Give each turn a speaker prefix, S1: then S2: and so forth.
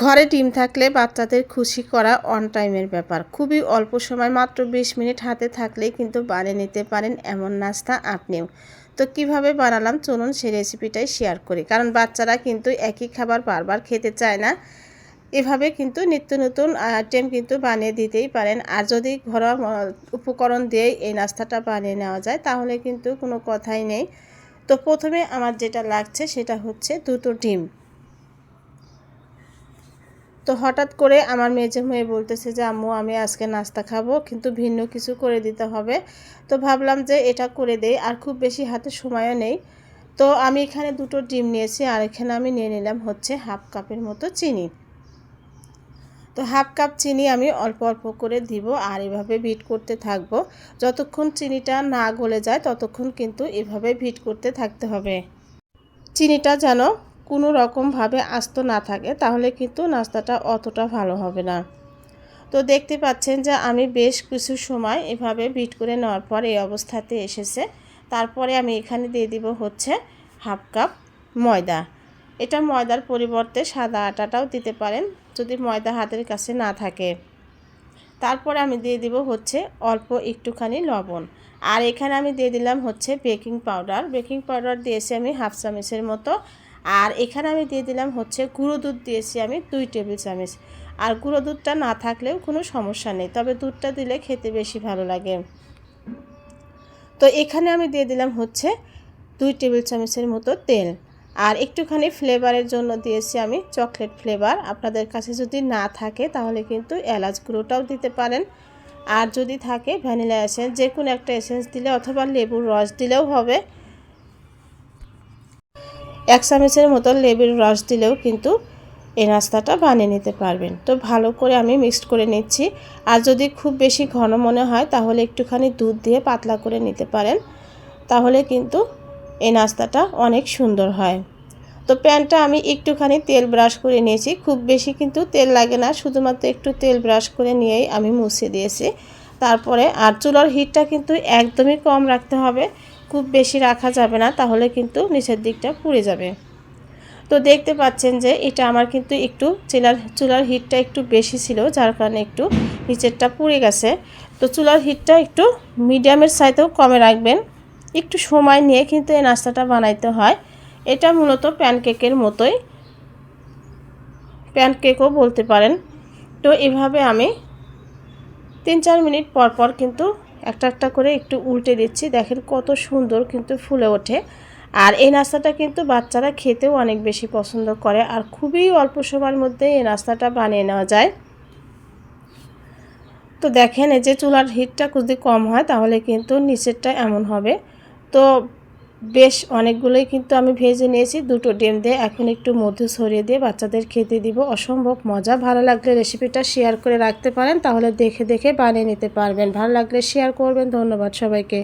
S1: ঘরে ডিম থাকলে বাচ্চাদের খুশি করা অন টাইমের ব্যাপার। খুবই অল্প সময় মাত্র 20 মিনিট হাতে থাকলেই কিন্তু বানিয়ে নিতে পারেন এমন নাস্তা আপনিও। তো কিভাবে বানালাম চলুন সেই রেসিপিটাই শেয়ার করি, কারণ বাচ্চারা কিন্তু একই খাবার বারবার খেতে চায় না। এভাবে কিন্তু নিত্য নতুন আইটেম কিন্তু বানিয়ে দিতেই পারেন। আর যদি ঘরোয়া উপকরণ দিয়ে এই নাস্তাটা বানিয়ে নেওয়া যায় তাহলে কিন্তু কোনো কথাই নেই। তো প্রথমে আমার যেটা লাগছে সেটা হচ্ছে 2টো ডিম। তো হঠাৎ করে আমার মেজো মেয়ে বলতেছে যে আম্মু আমি আজকে নাস্তা খাবো, কিন্তু ভিন্ন কিছু করে দিতে হবে। তো ভাবলাম যে এটা করে দেই, আর খুব বেশি হাতে সময়ও নেই। তো আমি এখানে 2টো ডিম নিয়েছি, আর এখানে আমি নিয়ে নিলাম হচ্ছে হাফ কাপের মতো চিনি। তো হাফ কাপ চিনি আমি অল্প অল্প করে দিব, আর এভাবে বিট করতে থাকবো। যতক্ষণ চিনিটা না গলে যায় ততক্ষণ কিন্তু এভাবে বিট করতে থাকতে হবে। চিনিটা যেন কোনো রকমভাবে আস্ত না থাকে, তাহলে কিন্তু নাস্তাটা অতটা ভালো হবে না। তো দেখতে পাচ্ছেন যে আমি বেশ কিছু সময় এভাবে বিট করে নেওয়ার পর এই অবস্থাতে এসেছে। তারপরে আমি এখানে দিয়ে দিব হচ্ছে হাফ কাপ ময়দা। এটা ময়দার পরিবর্তে সাদা আটাটাও দিতে পারেন যদি ময়দা হাতের কাছে না থাকে। তারপরে আমি দিয়ে দিব হচ্ছে অল্প একটুখানি লবণ, আর এখানে আমি দিয়ে দিলাম হচ্ছে বেকিং পাউডার। বেকিং পাউডার দিয়েছি আমি হাফ চামচের মতো। আর এখানে আমি দিয়ে দিলাম হচ্ছে গুঁড়ো দুধ দিয়েছি আমি 2 টেবিল চামচ। আর গুঁড়ো দুধটা না থাকলেও কোনো সমস্যা নেই, তবে দুধটা দিলে খেতে বেশি ভালো লাগে। তো এখানে আমি দিয়ে দিলাম হচ্ছে 2 টেবিল চামচের মতো তেল। আর একটুখানি ফ্লেভারের জন্য দিয়েছি আমি চকলেট ফ্লেভার। আপনাদের কাছে যদি না থাকে তাহলে কিন্তু এলাচ গুঁড়োটাও দিতে পারেন, আর যদি থাকে ভ্যানিলা এসেন্স, যে কোনো একটা এসেন্স দিলে অথবা লেবুর রস দিলেও হবে। 1 চামচের মতো লেবুর রস দিলেও কিন্তু এই নাস্তাটা বানিয়ে নিতে পারবেন। তো ভালো করে আমি মিক্সড করে নিচ্ছি। আর যদি খুব বেশি ঘন মনে হয় তাহলে একটুখানি দুধ দিয়ে পাতলা করে নিতে পারেন, তাহলে কিন্তু এই নাস্তাটা অনেক সুন্দর হয়। তো প্যানটা আমি একটুখানি তেল ব্রাশ করে নিয়েছি, খুব বেশি কিন্তু তেল লাগে না, শুধুমাত্র একটু তেল ব্রাশ করে নিয়েই আমি মুছে দিয়েছি। তারপরে আর চুলার হিটটা কিন্তু একদমই কম রাখতে হবে, খুব বেশি রাখা যাবে না, তাহলে কিন্তু নিচের দিকটা পুড়ে যাবে। তো দেখতে পাচ্ছেন যে এটা আমার কিন্তু একটু চুলার হিটটা একটু বেশি ছিল, যার কারণে একটু নিচেরটা পুড়ে গেছে। তো চুলার হিটটা একটু মিডিয়ামের সাইজেও কমে রাখবেন। একটু সময় নিয়ে কিন্তু এই নাস্তাটা বানাইতে হয়। এটা মূলত প্যানকেকের মতোই, প্যানকেকও বলতে পারেন। তো এভাবে আমি 3-4 মিনিট পর পর কিন্তু একটা একটা করে একটু উল্টে দিচ্ছি। দেখেন কত সুন্দর কিন্তু ফুলে ওঠে। আর এই নাস্তাটা কিন্তু বাচ্চারা খেতেও অনেক বেশি পছন্দ করে, আর খুবই অল্প সময়ের মধ্যে এই নাস্তাটা বানিয়ে নেওয়া যায়। তো দেখেন এই যে চুলার হিটটা যদি কম হয় তাহলে কিন্তু নিচেরটা এমন হবে। তো বেশ অনেকগুলোই কিন্তু আমি ভেজে নিয়েছি 2টো ডিম দিয়ে। এখন একটু মধু ছড়িয়ে দিয়ে বাচ্চাদের খেতে দিব, অসম্ভব মজা। ভালো লাগলে রেসিপিটা শেয়ার করে রাখতে পারেন, তাহলে দেখে দেখে বানিয়ে নিতে পারবেন। ভালো লাগলে শেয়ার করবেন। ধন্যবাদ সবাইকে।